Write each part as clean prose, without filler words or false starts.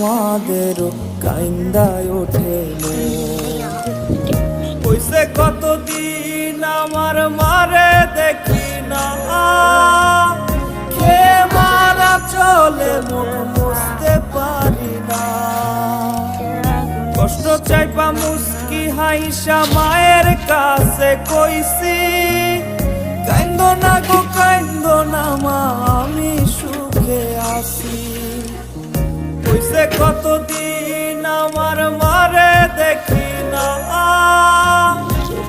আমাদের কাইন্দায় ওঠে কইছে কতদিন আমার মারে দেখি না কে মারা চলে মুখ মুছতে পারি না কষ্ট চাইপা মুস্কি হাইসা মায়ের কাছে কইছি কাইন্দো না গো কাইন্দো না মা আমি সুখে আছি কইছে কতদিন আমার মারে দেখি না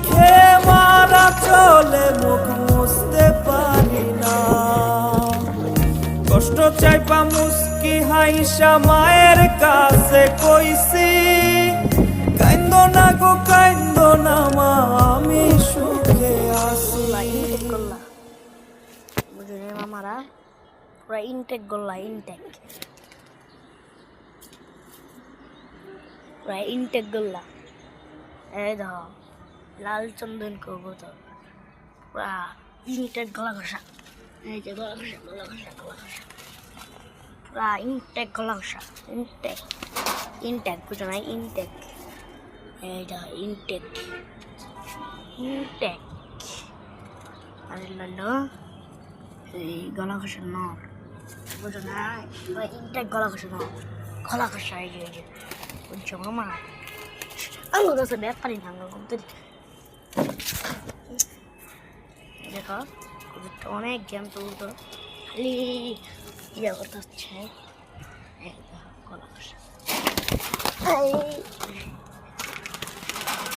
কে মারা চলে মুখ মুছতে পারি না কষ্ট চাইপা মুস্কি হাইসা মায়ের কাছে কইছি কাইন্দো না গো কাইন্দো না মা আমি সুখে আছি বুঝলি মামারা পুরা ইনটেক গোল্লা ইনটেক গোল্লা এই ধর লাল চন্দন কবুতর পুরা ইনটেক গলা ঘষা এই যে গলা ঘষা পুরা ইনটেক গলা ঘষা ইনটেক বুঝো না ইনটেক এইটা ইনটেক আর লালো এই গলা ঘষা নর বুঝো না ইনটেক গলা ঘষা নর গলা ঘষা এই যে বুঝছো মামা আলু গাছে ব্যাপারই না দেখো অনেক জ্ঞান তো খালি ইয়ে করতে হচ্ছে গলা ঘষা